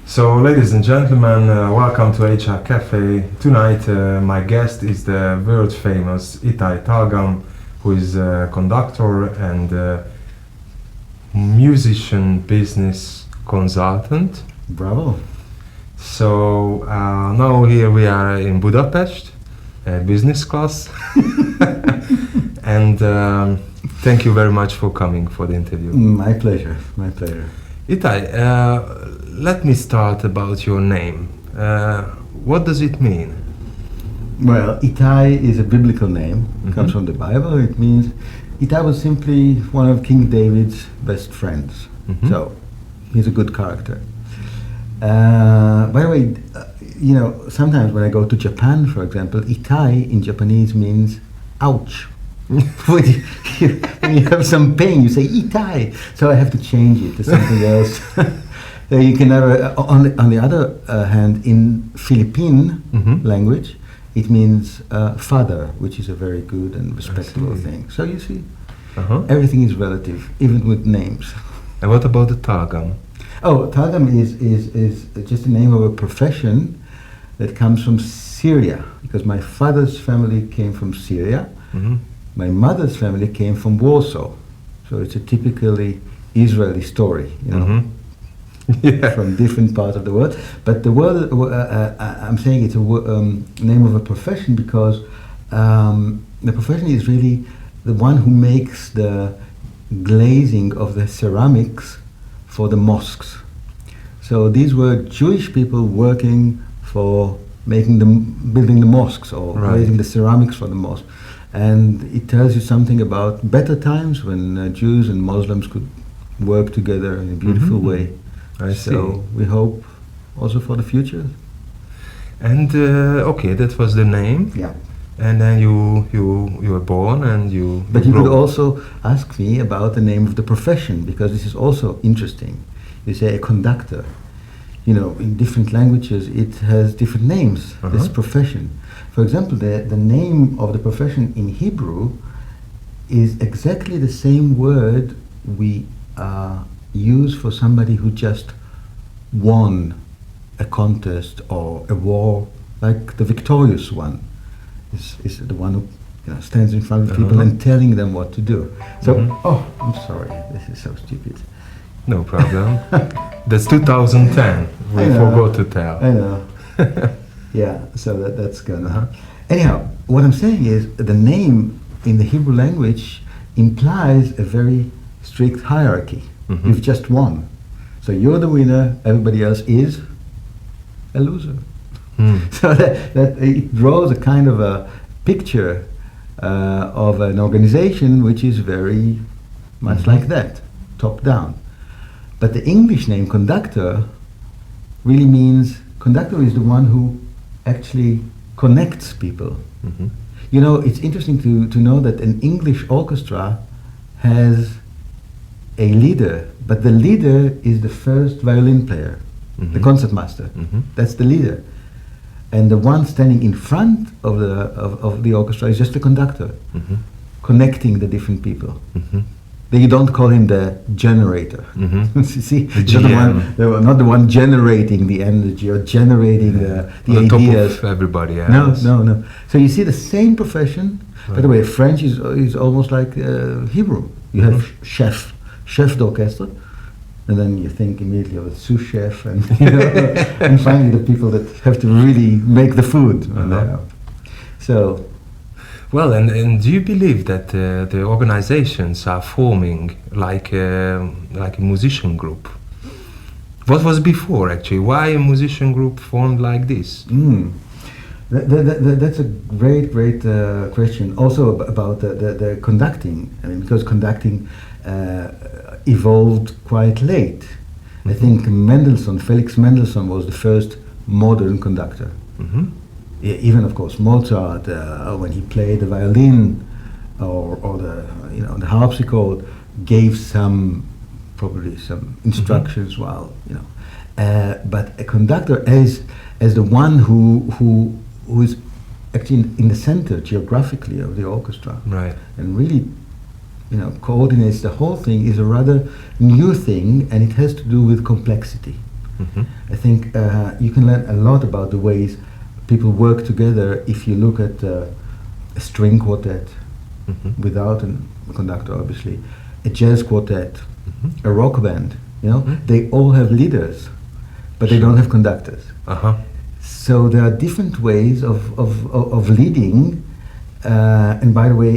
So, ladies and gentlemen, welcome to HR Cafe. Tonight, my guest is the world famous Itay Talgam, who is a conductor and musician business consultant. Bravo. So, now here we are in Budapest, business class. And thank you very much for coming for the interview. My pleasure, my pleasure. Itay, let me start about your name. What does it mean? Well, Itay is a biblical name. It comes from the Bible. It means Itay was simply one of King David's best friends. So he's a good character. By the way, sometimes when I go to Japan, for example, Itay in Japanese means ouch. when you have some pain, you say Itay. So I have to change it to something else. You can never. On the other hand, in Philippine language, it means father, which is a very good and respectable thing. So you see, everything is relative, even with names. And what about the Talgam? Oh, Talgam is just the name of a profession that comes from Syria, because my father's family came from Syria. My mother's family came from Warsaw. So it's a typically Israeli story, from different parts of the world. But the word, I'm saying it's a name of a profession because the profession is really the one who makes the glazing of the ceramics for the mosques. So these were Jewish people working for building the mosques or glazing the ceramics for the mosques. And it tells you something about better times when Jews and Muslims could work together in a beautiful way. I see. So we hope also for the future. And okay, that was the name. Yeah. And then you were born and you. But you could also ask me about the name of the profession, because this is also interesting. You say a conductor. In different languages it has different names. This profession. For example, the name of the profession in Hebrew is exactly the same word we use for somebody who just won a contest or a war, like the victorious one is the one who stands in front of people and telling them what to do. So, I'm sorry, this is so stupid. No problem. That's 2010. We forgot to tell. I know. Yeah, so that's gonna. Anyhow, what I'm saying is the name in the Hebrew language implies a very strict hierarchy. You've just won. So you're the winner, everybody else is a loser. So that it draws a kind of a picture of an organization which is very much like that, top down. But the English name conductor really means conductor is the one who actually connects people. It's interesting to know that an English orchestra has a leader, but the leader is the first violin player, the concertmaster. That's the leader. And the one standing in front of the orchestra is just the conductor, connecting the different people. Then you don't call him the generator. See, not the one generating the energy or generating the ideas. Top of everybody else. No. So you see the same profession. By the way, French is almost like Hebrew. You have chef d'orchestre, and then you think immediately of a sous chef, and and finally the people that have to really make the food. So. Well, and do you believe that the organizations are forming like a musician group? What was before, actually? Why a musician group formed like this? That's a great question. Also about the conducting. I mean, because conducting evolved quite late. I think Felix Mendelssohn was the first modern conductor. Even of course Mozart, when he played the violin or the harpsichord, gave probably some instructions while but a conductor as the one who is actually in the center geographically of the orchestra, and really coordinates the whole thing, is a rather new thing, and it has to do with complexity. Mhm. I think you can learn a lot about the ways people work together if you look at a string quartet Mhm. without a conductor, obviously, a jazz quartet, Mhm. a rock band. You know, Mhm. they all have leaders, but they Sure. don't have conductors. Uh-huh. So there are different ways of leading. And by the way,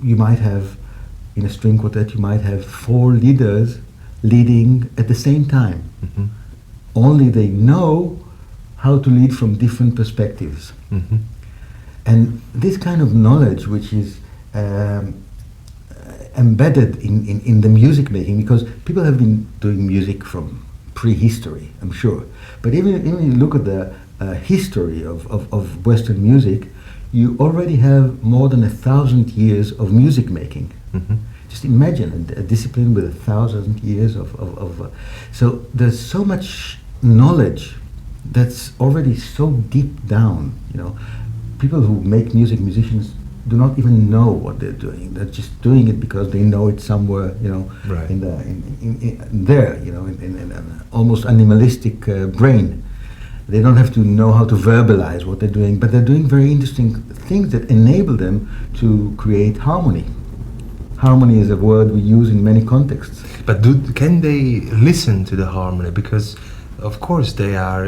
you might have, in a string quartet, you might have 4 leaders leading at the same time. Mhm. Only they know how to lead from different perspectives. Mhm. And this kind of knowledge, which is embedded in the music making, because people have been doing music from prehistory, I'm sure. But even you look at the history of Western music, you already have more than 1,000 years of music making. Mhm. Just imagine a discipline with 1,000 years so there's so much knowledge that's already so deep down. You know, people who make music, musicians, do not even know what they're doing. They're just doing it because they know it somewhere. You know, Right. in there. You know, in an almost animalistic brain. They don't have to know how to verbalize what they're doing, but they're doing very interesting things that enable them to create harmony. Harmony is a word we use in many contexts. But can they listen to the harmony? Because, of course, they are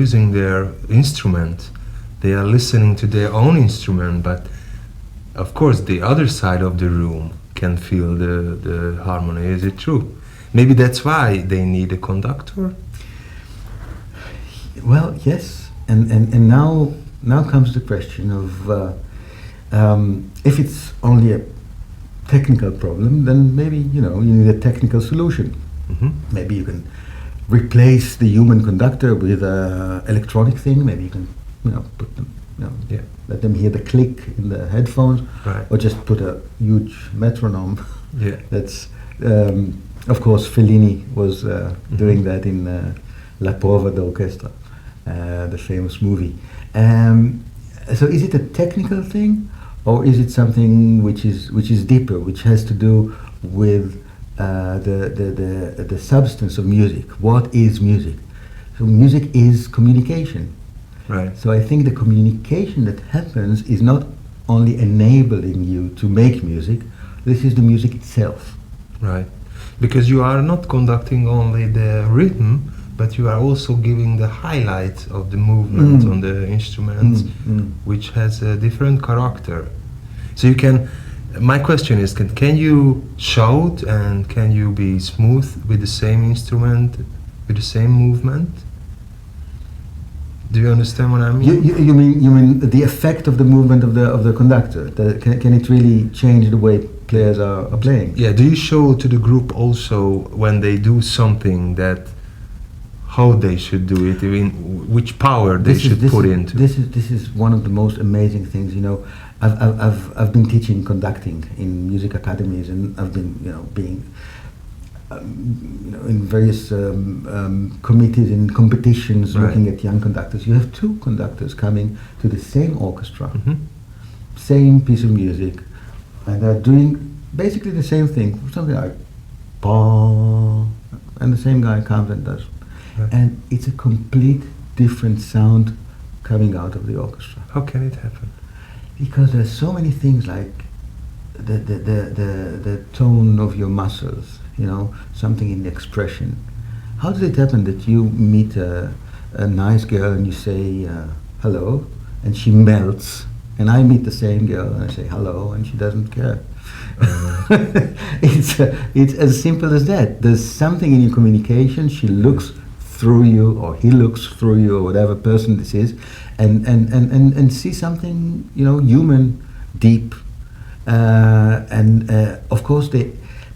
using their instrument. They are listening to their own instrument, but of course, the other side of the room can feel the harmony. Is it true? Maybe that's why they need a conductor. Well, yes, and now comes the question of if it's only a technical problem, then maybe you need a technical solution. Mhm. Maybe you can replace the human conductor with a electronic thing. Maybe you can put them, Yeah. let them hear the click in the headphones, Right. or just put a huge metronome. Yeah. That's of course Fellini was doing that in La Prova d'Orchestra, the famous movie. So is it a technical thing, or is it something which is deeper, which has to do with the substance of music? What is music? So music is communication. Right. So I think the communication that happens is not only enabling you to make music, this is the music itself. Right. Because you are not conducting only the rhythm, but you are also giving the highlight of the movement on the instruments, which has a different character. So you can. My question is, can you shout and can you be smooth with the same instrument, with the same movement? Do you understand what I mean? You mean the effect of the movement of the conductor? Can it really change the way players are playing? Yeah. Do you show to the group also when they do something that how they should do it, even which power they should put into? This is one of the most amazing things. I've been teaching conducting in music academies, and I've been being in various committees and competitions, Right. looking at young conductors. You have 2 conductors coming to the same orchestra, Mhm. same piece of music, and they're doing basically the same thing, something like "Ba," and the same guy comes and does, Right. and it's a complete different sound coming out of the orchestra. How can it happen? Because there's so many things like the tone of your muscles, something in the expression. How does it happen that you meet a nice girl and you say hello, and she melts, and I meet the same girl and I say hello and she doesn't care? It's as simple as that. There's something in your communication. She looks through you, or he looks through you, or whatever person this is, and see something human, deep, and of course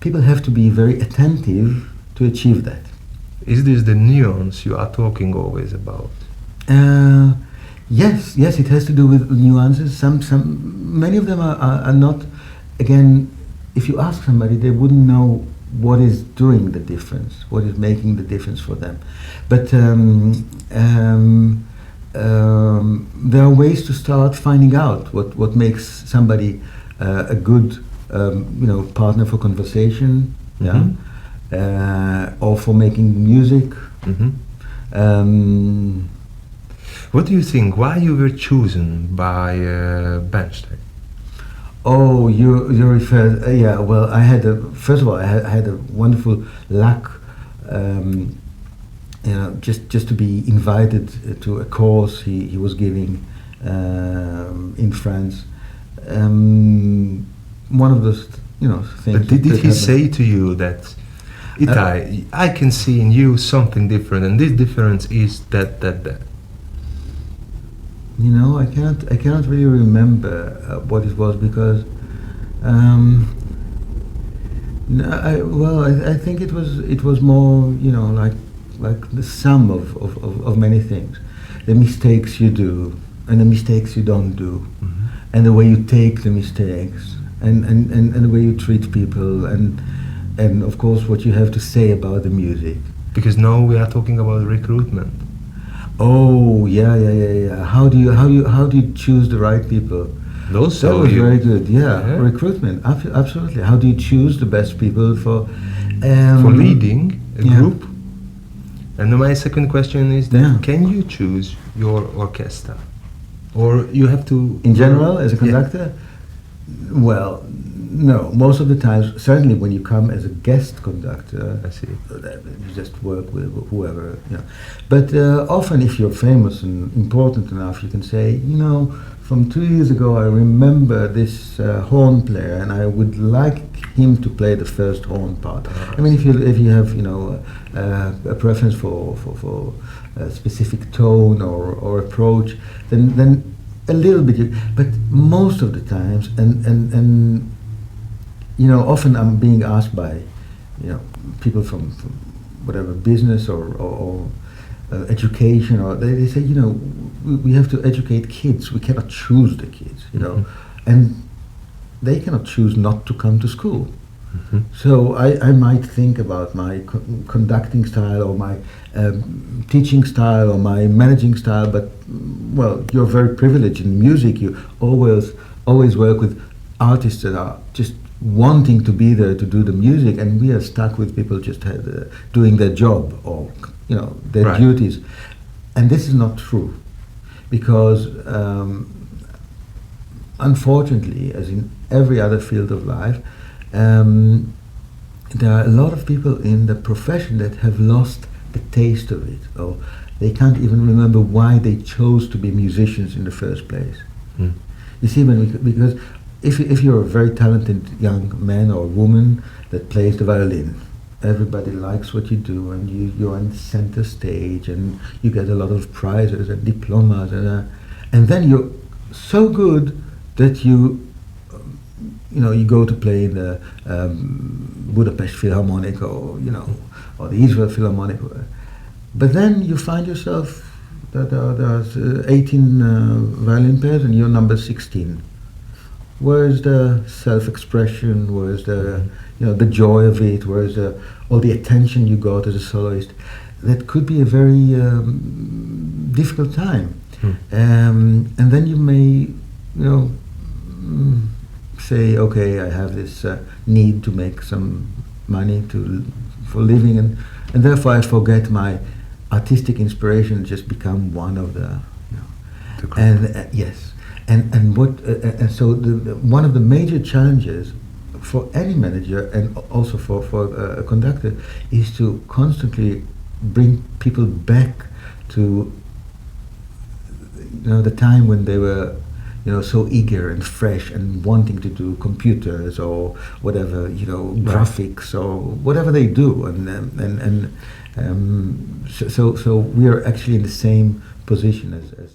people have to be very attentive to achieve that. Is this the nuance you are talking always about? Yes, it has to do with nuances. Many of them are not. Again, if you ask somebody, they wouldn't know what is doing the difference, what is making the difference for them. But there are ways to start finding out what makes somebody a good partner for conversation. Yeah. or for making music. What do you think? Why you were chosen by Bernstein? Oh, you refer? Yeah. Well, first of all, I had a wonderful luck. Just to be invited to a course he was giving in France. One of those things. But did he say to you that, Itay, I can see in you something different, and this difference is that? I cannot really remember what it was, because I think it was more like the sum of many things, the mistakes you do and the mistakes you don't do, and the way you take the mistakes, and the way you treat people, and of course what you have to say about the music. Because now we are talking about recruitment. Oh yeah. How do you choose the right people? Also, that was very good. Yeah. Recruitment. Absolutely. How do you choose the best people for leading a group? And my second question is that can you choose your orchestra, or you have to? In general, as a conductor, well, no. Most of the times, certainly when you come as a guest conductor, I see. You just work with whoever. But often, if you're famous and important enough, you can say, from 2 years ago, I remember this horn player, and I would like him to play the first horn part. I mean, if you have a preference for a specific tone or approach, then a little bit. But most of the times, and often I'm being asked by people from whatever business or education, or they say, we have to educate kids. We cannot choose the kids, and they cannot choose not to come to school. So I might think about my conducting style, or my teaching style, or my managing style, but well, you're very privileged in music. You always work with artists that are just wanting to be there to do the music, and we are stuck with people just doing their job, or their duties. And this is not true, because unfortunately, as in every other field of life, there are a lot of people in the profession that have lost the taste of it, or they can't even remember why they chose to be musicians in the first place. You see, because if you're a very talented young man or woman that plays the violin, everybody likes what you do, and you're on center stage, and you get a lot of prizes and diplomas, and then you're so good that you go to play in the Budapest Philharmonic, or the Israel Philharmonic, but then you find yourself that there's 18 violin players, and you're number 16. Where's the self-expression? Where's the the joy of it? Where's all the attention you got as a soloist? That could be a very difficult time, and then you may say, okay, I have this need to make some money for living, and therefore I forget my artistic inspiration, just become one of the yes. And so one of the major challenges for any manager, and also for a conductor, is to constantly bring people back to the time when they were so eager and fresh and wanting to do computers or whatever, graphics or whatever they do, so we are actually in the same position as